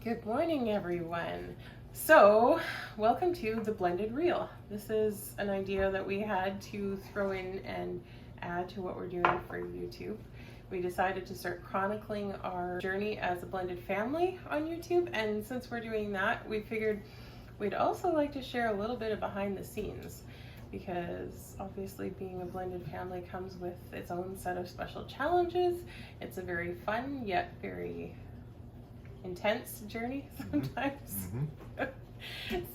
Good morning, everyone. So, welcome to the Blended Reel. This is an idea that we had to throw in and add to what we're doing for YouTube. We decided to start chronicling our journey as a blended family on YouTube, and since we're doing that, we figured we'd also like to share a little bit of behind the scenes, because obviously being a blended family comes with its own set of special challenges. It's a very fun yet very intense journey sometimes.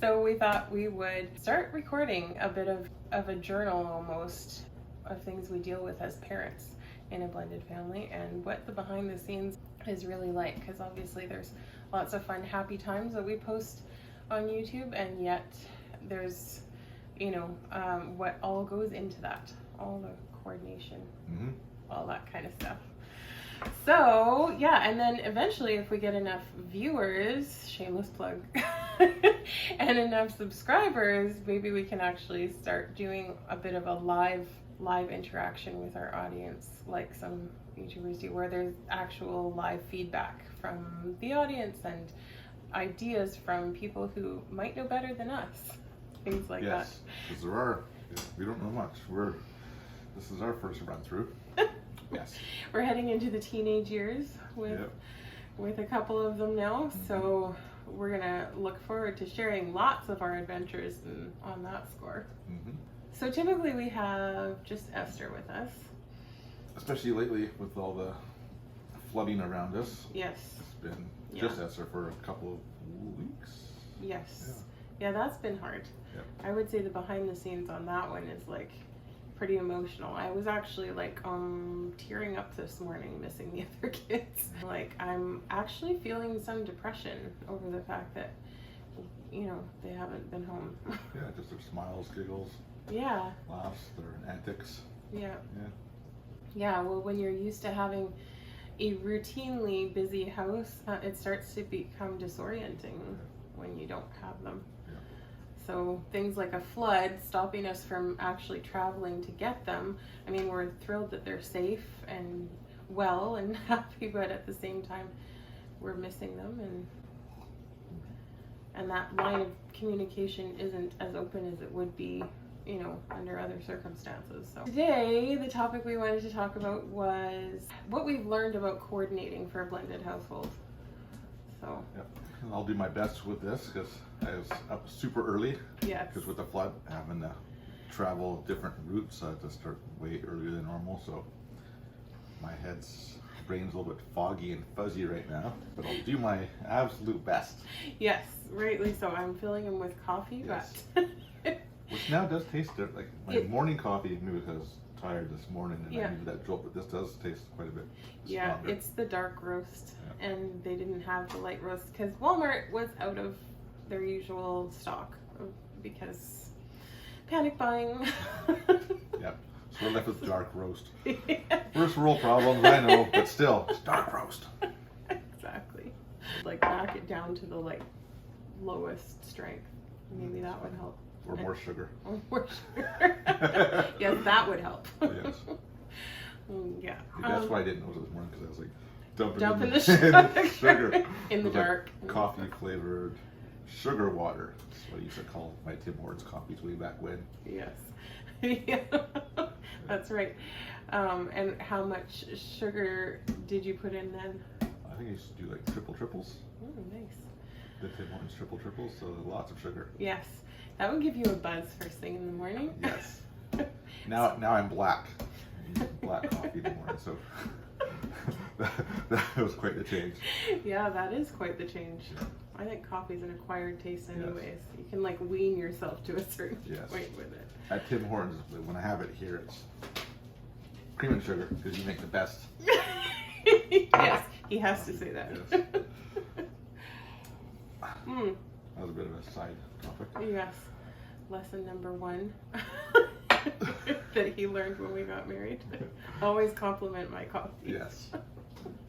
So we thought we would start recording a bit of a journal almost of things we deal with as parents in a blended family and what the behind the scenes is really like, because obviously there's lots of fun happy times that we post on YouTube, and yet there's what all goes into that, all the coordination, all that kind of stuff. So yeah, and then eventually if we get enough viewers, shameless plug, and enough subscribers, maybe we can actually start doing a bit of a live interaction with our audience, like some YouTubers do, where there's actual live feedback from the audience and ideas from people who might know better than us, things like that. Yes, because there are, we don't know much. This is our first run through. Yes. We're heading into the teenage years with a couple of them now, so we're gonna look forward to sharing lots of our adventures on that score. So typically we have just Esther with us. Especially lately with all the flooding around us. Yes. It's been just Esther for a couple of weeks. Yes. Yeah, that's been hard. Yep. I would say the behind the scenes on that one is like pretty emotional. I was actually like tearing up this morning missing the other kids. Like, I'm actually feeling some depression over the fact that they haven't been home. Yeah, just their smiles, giggles, laughs, their antics. Yeah, well, when you're used to having a routinely busy house, it starts to become disorienting when you don't have them. So things like a flood stopping us from actually traveling to get them. I mean, we're thrilled that they're safe and well and happy, but at the same time, we're missing them, and that line of communication isn't as open as it would be, under other circumstances. So today, the topic we wanted to talk about was what we've learned about coordinating for a blended household. So. And I'll do my best with this because I was up super early. Yes. Because with the flood, having to travel different routes, I had to start way earlier than normal. So my brain's a little bit foggy and fuzzy right now, but I'll do my absolute best. Yes, rightly so. I'm filling them with coffee, yes. but which now does taste different. Like my morning coffee, maybe because I was tired this morning and I needed that jolt, but this does taste quite a bit stronger. It's the dark roast, and they didn't have the light roast because Walmart was out of their usual stock because panic buying. Yep. So we're left with dark roast. First world problems, I know, but still, it's dark roast. Exactly. Like back it down to the lowest strength. Maybe that would help. Or more sugar. Or more sugar. Yes, that would help. Yes. Yeah. That's why I didn't know this morning, because I was like dumping the sugar in the dark. Coffee flavored sugar water. That's what I used to call my Tim Hortons coffees way back when. Yes. Yeah. That's right. And how much sugar did you put in then? I think I used to do like triples. Oh, nice. The Tim Hortons triples, so lots of sugar. Yes. That would give you a buzz first thing in the morning. Yes. Now I'm black. I use black coffee in the morning, so that was quite the change. Yeah, that is quite the change. Yeah. I think coffee's an acquired taste anyways. You can wean yourself to a certain point with it. At Tim Hortons, when I have it here, it's cream and sugar, because you make the best. Yes, he has to say that. Yes. That was a bit of a side topic. Yes. Lesson number 1 that he learned when we got married. Always compliment my coffee. Yes.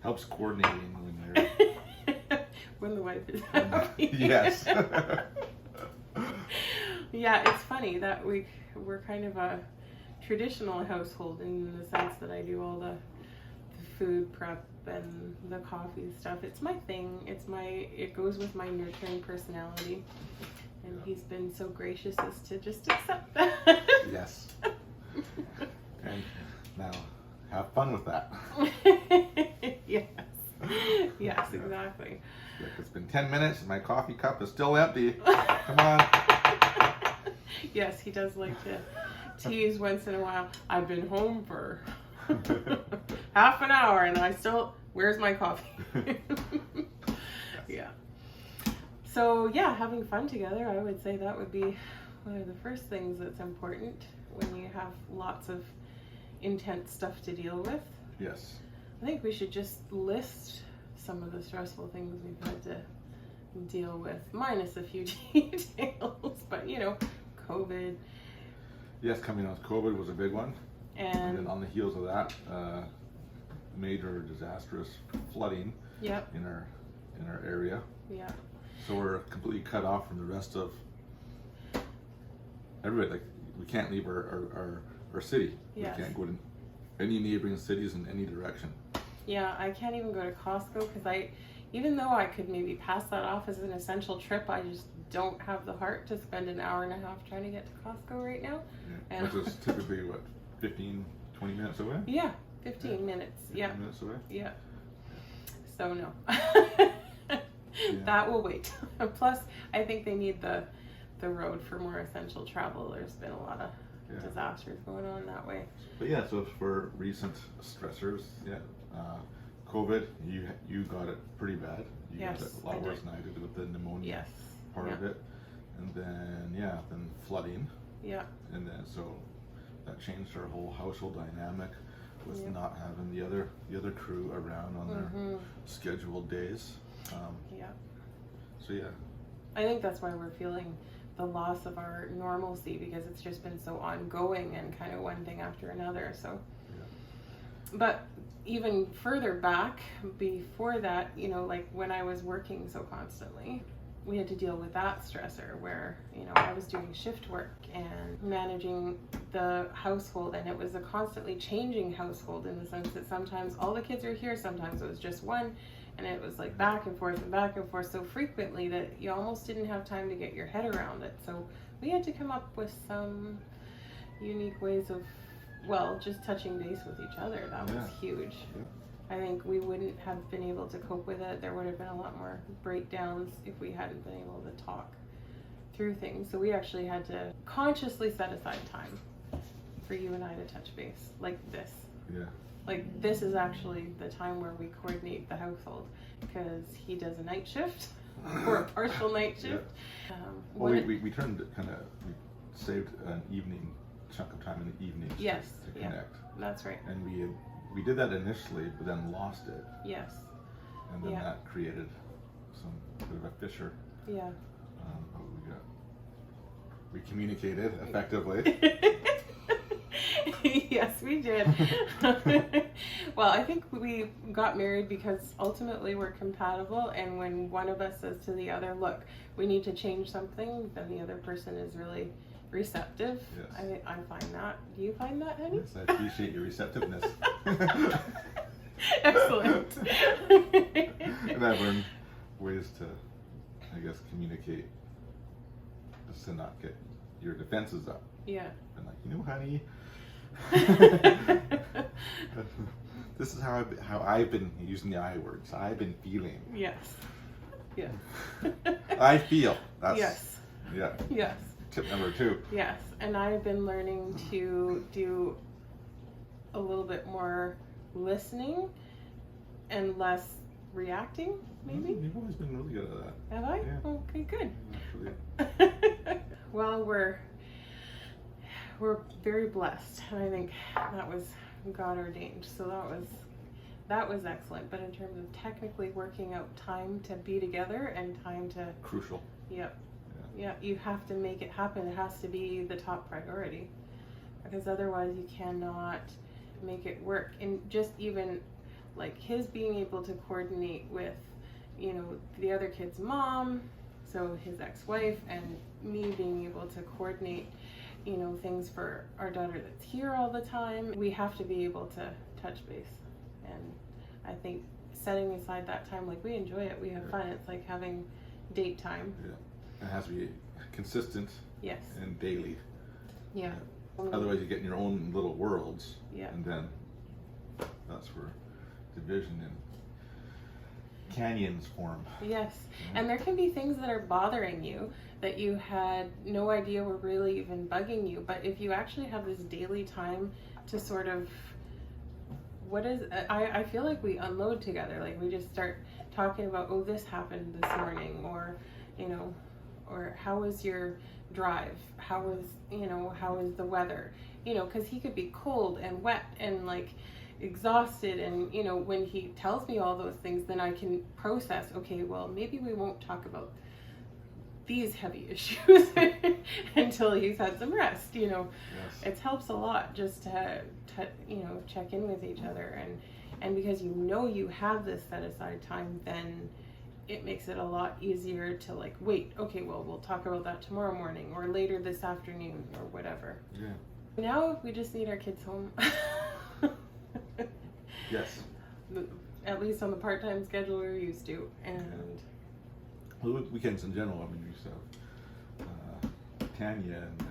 Helps coordinating when you're... when the wife is happy. Yes. Yeah, it's funny that we're kind of a traditional household in the sense that I do all the food prep and the coffee stuff. It's my thing. It goes with my nurturing personality. And he's been so gracious as to just accept that. Yes. And now have fun with that. Yes. Yes, exactly. Look, it's been 10 minutes and my coffee cup is still empty. Come on. Yes, he does like to tease once in a while. I've been home for half an hour and where's my coffee? Yeah. So yeah, having fun together, I would say that would be one of the first things that's important when you have lots of intense stuff to deal with. Yes. I think we should just list some of the stressful things we've had to deal with, minus a few details, but COVID. Yes, coming out of COVID was a big one. And then on the heels of that, major disastrous flooding. Yep. in our area. Yeah. So we're completely cut off from the rest of everybody. Like, we can't leave our city. Yes. We can't go to any neighboring cities in any direction. Yeah, I can't even go to Costco because even though I could maybe pass that off as an essential trip, I just don't have the heart to spend an hour and a half trying to get to Costco right now. Yeah. Which is typically, what, 15, 20 minutes away? Yeah, 15 minutes. 15 minutes away? Yeah. So no. Yeah. That will wait. Plus, I think they need the road for more essential travel. There's been a lot of disasters going on that way. But yeah, so for recent stressors, COVID, you got it pretty bad. You got it a lot worse than I did with the pneumonia part of it. And then, then flooding. Yeah. And then, so that changed our whole household dynamic with not having the other crew around on their scheduled days. So I think that's why we're feeling the loss of our normalcy, because it's just been so ongoing and kind of one thing after another. So but even further back before that, like when I was working so constantly, we had to deal with that stressor where I was doing shift work and managing the household, and it was a constantly changing household in the sense that sometimes all the kids are here, sometimes it was just one, and it was like back and forth so frequently that you almost didn't have time to get your head around it. So we had to come up with some unique ways of just touching base with each other. That was huge. I think we wouldn't have been able to cope with it. There would have been a lot more breakdowns if we hadn't been able to talk through things. So we actually had to consciously set aside time for you and I to touch base like this. Yeah. Like, this is actually the time where we coordinate the household, because he does a night shift or a partial night shift. We turned we saved an evening chunk of time in the evenings to connect. That's right. And we did that initially, but then lost it. Yes. And then that created some bit of a fissure. Yeah. But we communicated effectively. Yes, we did. Well, I think we got married because ultimately we're compatible, and when one of us says to the other, look, we need to change something, then the other person is really receptive. Yes. I find that. Do you find that, honey? Yes, I appreciate your receptiveness. Excellent. And I've learned ways to, communicate just to not get your defenses up. Yeah. And honey, this is how I've been using the I words. I've been feeling. Yes. Yeah. I feel. That's, yes. Yeah. Yes. Tip number 2. Yes, and I've been learning to do a little bit more listening and less reacting, maybe? You've always been really good at that. Have I? Yeah. Okay, good. Actually. Well, we're very blessed, and I think that was God ordained. So that was excellent. But in terms of technically working out time to be together and time to crucial. Yep. Yeah, you have to make it happen. It has to be the top priority, because otherwise you cannot make it work. And just even like his being able to coordinate with, the other kid's mom, so his ex-wife, and me being able to coordinate, things for our daughter that's here all the time. We have to be able to touch base and I think setting aside that time, like we enjoy it, we have fun. It's like having date time. Yeah, it has to be consistent. Yes. And daily. Yeah. Otherwise, you get in your own little worlds. Yeah. And then that's where division and canyons form. Yes. And there can be things that are bothering you that you had no idea were really even bugging you. But if you actually have this daily time to sort of, I feel like we unload together. Like we just start talking about, oh, this happened this morning, or, you know, or how was your drive? How was the weather? You know, because he could be cold and wet and like exhausted, and you know, when he tells me all those things, then I can process, okay, well, maybe we won't talk about these heavy issues until he's had some rest, you know. Yes. It helps a lot just to you know, check in with each other, and because you know you have this set aside time, then it makes it a lot easier to like, wait, okay, well, we'll talk about that tomorrow morning or later this afternoon or whatever. Yeah. Now we just need our kids home. Yes. At least on the part-time schedule we're used to, and well, weekends in general. I mean, we used to have Tanya and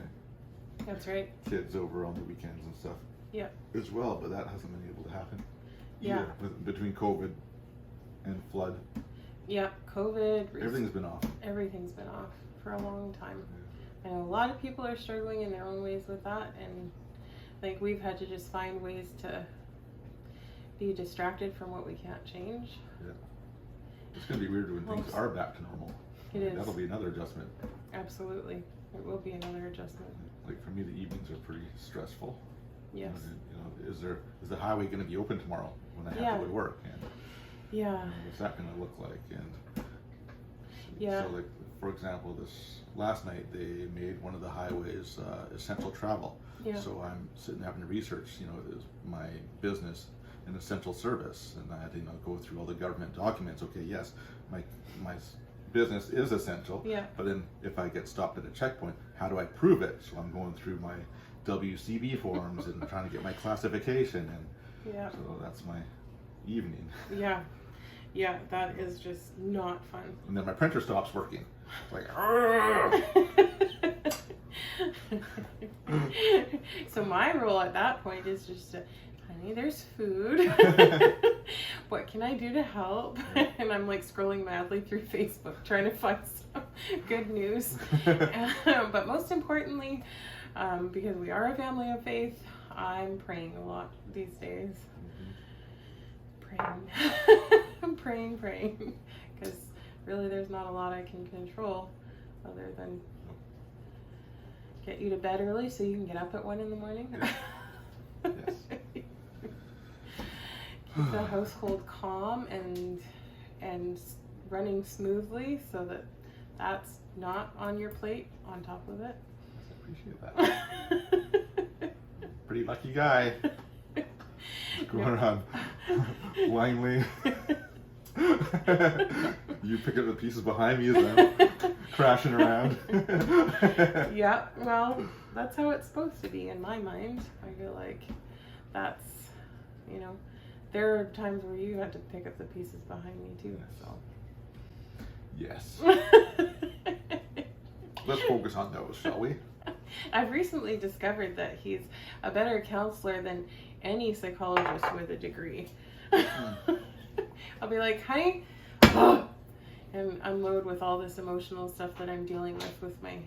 that's right, kids over on the weekends and stuff. Yeah. As well, but that hasn't been able to happen. Yeah. Between COVID and flood. Yeah, COVID. Everything's been off. Everything's been off for a long time. Yeah. I know a lot of people are struggling in their own ways with that, and I think we've had to just find ways to be distracted from what we can't change. Yeah. It's going to be weird when things are back to normal. It is. That'll be another adjustment. Absolutely. It will be another adjustment. Like for me, the evenings are pretty stressful. Yes. You know, is the highway going to be open tomorrow when I have to go to work? And what's that going to look like? And so, like, for example, this last night they made one of the highways essential travel. Yeah. So I'm sitting having to research, you know, is my business an essential service, and I had to, you know, go through all the government documents. Okay, yes, my business is essential. Yeah. But then if I get stopped at a checkpoint, how do I prove it? So I'm going through my WCB forms and trying to get my classification, and so that's my evening. Yeah. Yeah, that is just not fun. And then my printer stops working. It's like, so my role at that point is just to, honey, there's food. What can I do to help? And I'm like scrolling madly through Facebook trying to find some good news. But most importantly, because we are a family of faith, I'm praying a lot these days. Praying, because really there's not a lot I can control other than get you to bed early so you can get up at 1 a.m. Yes. Keep the household calm and running smoothly so that that's not on your plate on top of it. I appreciate that. Pretty lucky guy. Going around blindly. You pick up the pieces behind me as I'm crashing around. Yeah, well, that's how it's supposed to be in my mind. I feel like that's, you know, there are times where you had to pick up the pieces behind me too. So. Yes. Let's focus on those, shall we? I've recently discovered that he's a better counselor than any psychologist with a degree. I'll be like, honey, and unload with all this emotional stuff that I'm dealing with my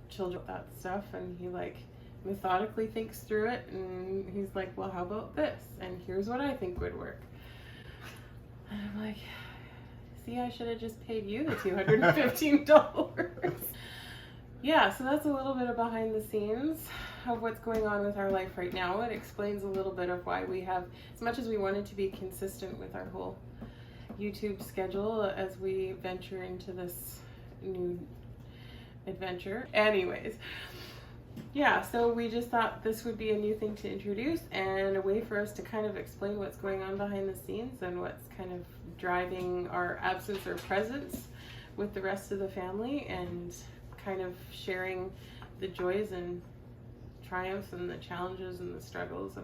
children, that stuff, and he like methodically thinks through it, and he's like, well, how about this? And here's what I think would work. And I'm like, see, I should have just paid you the $215. Yeah, so that's a little bit of behind the scenes of what's going on with our life right now. It explains a little bit of why we have, as much as we wanted to be consistent with our whole YouTube schedule as we venture into this new adventure. Anyways, yeah, so we just thought this would be a new thing to introduce and a way for us to kind of explain what's going on behind the scenes and what's kind of driving our absence or presence with the rest of the family, and kind of sharing the joys and triumphs and the challenges and the struggles of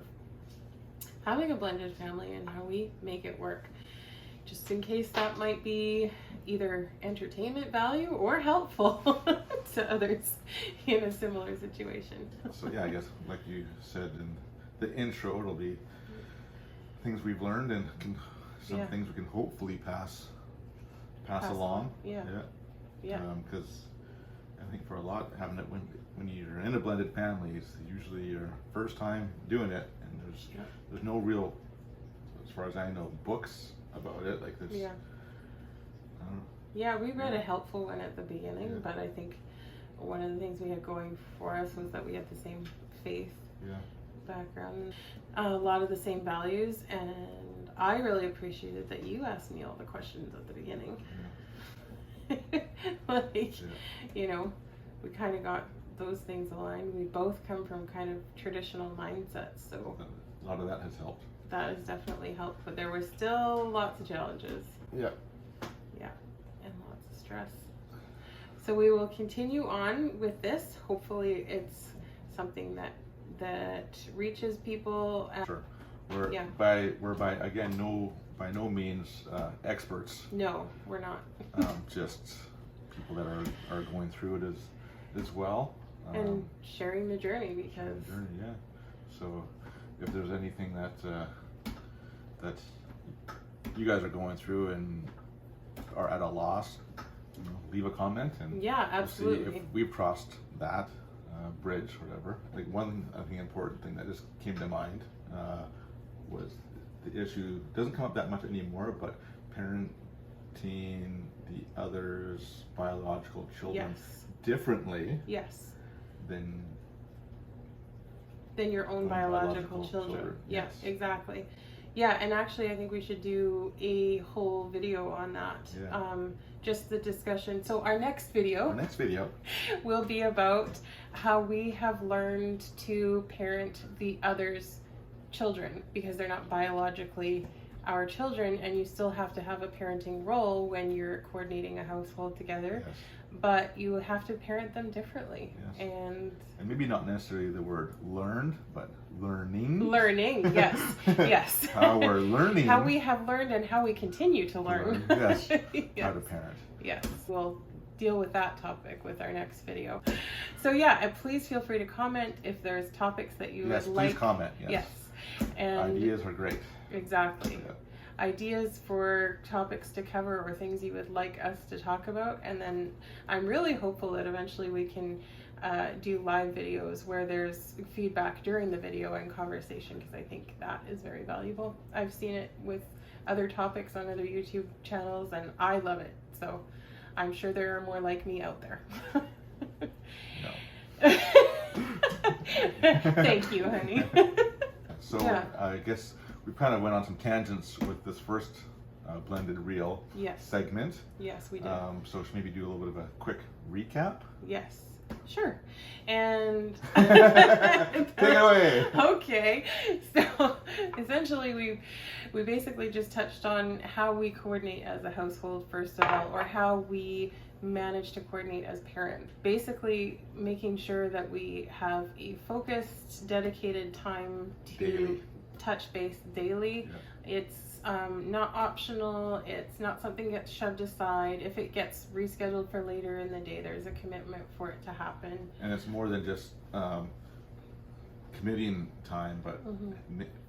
having a blended family and how we make it work. Just in case that might be either entertainment value or helpful to others in a similar situation. So yeah, I guess like you said in the intro, it'll be things we've learned and some things we can hopefully pass along. Yeah. Because I think for a lot, having it when you're in a blended family, it's usually your first time doing it, and there's no real, as far as I know, books about it. Like there's. Yeah, we read a helpful one at the beginning, but I think one of the things we had going for us was that we had the same faith background, a lot of the same values, and I really appreciated that you asked me all the questions at the beginning. You know, we kind of got those things aligned. We both come from kind of traditional mindsets, so a lot of that has helped. That has definitely helped, but there were still lots of challenges. Yeah, and lots of stress. So we will continue on with this. Hopefully it's something that reaches people. Sure. We're by again by no means experts. No, we're not. Just people that are going through it as well. And sharing the journey, because So if there's anything that you guys are going through and are at a loss, leave a comment, and absolutely. We'll see if we've crossed that bridge, whatever. Like one, I think, important thing that just came to mind was the issue. Doesn't come up that much anymore, but parenting the other's biological children differently than your own biological children. Yes, exactly. Yeah, and actually I think we should do a whole video on that. Just the discussion. So our next video will be about how we have learned to parent the other's children, because they're not biologically our children, and you still have to have a parenting role when you're coordinating a household together. But you have to parent them differently. And maybe not necessarily the word learned, but learning. Yes. Yes. How we're learning. How we have learned and how we continue to learn. Yes. How to parent. Yes. We'll deal with that topic with our next video. So please feel free to comment if there's topics that you would like. Yes, please comment. Yes. And ideas are great. Exactly. Ideas for topics to cover or things you would like us to talk about, and then I'm really hopeful that eventually we can do live videos where there's feedback during the video and conversation, because I think that is very valuable. I've seen it with other topics on other YouTube channels and I love it, so I'm sure there are more like me out there. No. Thank you, honey. So I guess we kind of went on some tangents with this first blended reel segment. Yes, we did. So should maybe do a little bit of a quick recap? Yes, sure. And take it away. Okay, so essentially we basically just touched on how we coordinate as a household, first of all, or how we manage to coordinate as parents. Basically making sure that we have a focused, dedicated time to touch base daily. It's not optional. It's not something that gets shoved aside. If it gets rescheduled for later in the day, there's a commitment for it to happen. And it's more than just committing time, but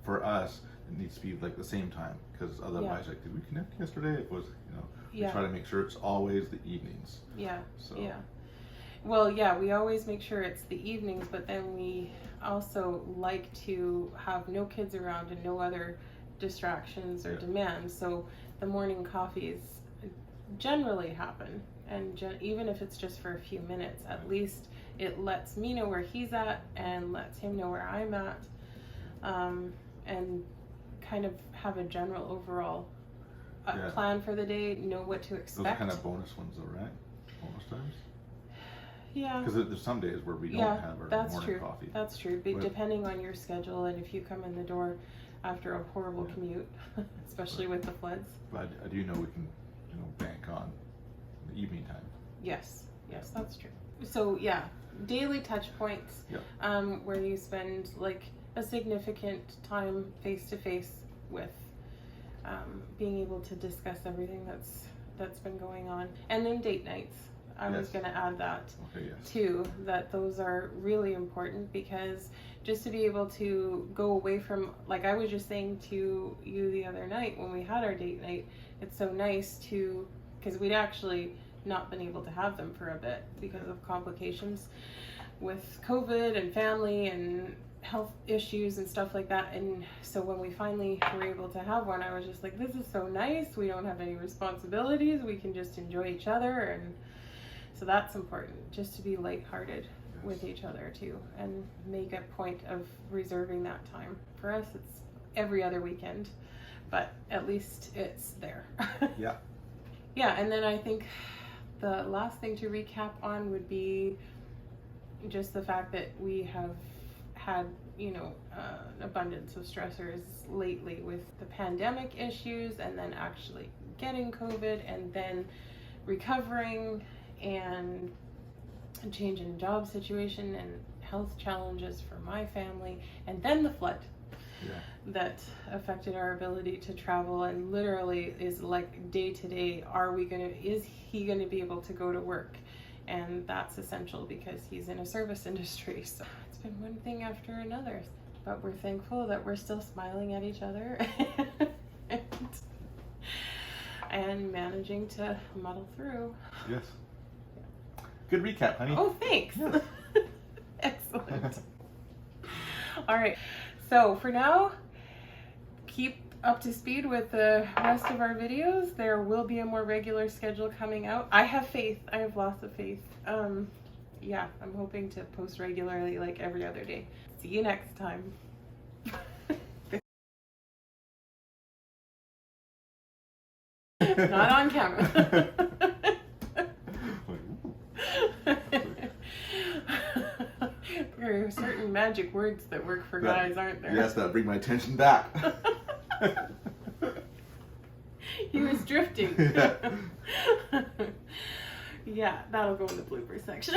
for us, it needs to be like the same time, because otherwise, like, did we connect yesterday? It was, we try to make sure it's always the evenings. Well, we always make sure it's the evenings, but then we also like to have no kids around and no other distractions or demands. So the morning coffees generally happen, and even if it's just for a few minutes, at least it lets me know where he's at and lets him know where I'm at, and kind of have a general overall plan for the day, know what to expect. Those are kind of bonus ones though, right? Bonus times? Yeah. Because there's some days where we don't have our morning coffee. That's true. But depending on your schedule, and if you come in the door after a horrible commute, especially with the floods. But I do know we can, bank on the evening time. Yes, that's true. So daily touch points, where you spend like a significant time face to face with being able to discuss everything that's been going on. And then date nights. I was going to add that too, that those are really important, because just to be able to go away from, like I was just saying to you the other night when we had our date night, it's so nice to, because we'd actually not been able to have them for a bit because of complications with COVID and family and health issues and stuff like that. And so when we finally were able to have one, I was just like, this is so nice. We don't have any responsibilities. We can just enjoy each other. And so that's important, just to be lighthearted with each other too, and make a point of reserving that time. For us, it's every other weekend, but at least it's there. Yeah. Yeah, and then I think the last thing to recap on would be just the fact that we have had, an abundance of stressors lately with the pandemic issues, and then actually getting COVID, and then recovering, and a change in job situation and health challenges for my family, and then the flood that affected our ability to travel, and literally is like day to day, is he gonna be able to go to work? And that's essential because he's in a service industry. So it's been one thing after another, but we're thankful that we're still smiling at each other and managing to muddle through. Yes. Good recap, honey. Oh, thanks. Yeah. Excellent. All right. So for now, keep up to speed with the rest of our videos. There will be a more regular schedule coming out. I have faith. I have lots of faith. Yeah, I'm hoping to post regularly, like every other day. See you next time. Not on camera. There are certain magic words that work for guys, aren't there? Yes, that bring my attention back. He was drifting. Yeah, that'll go in the blooper section.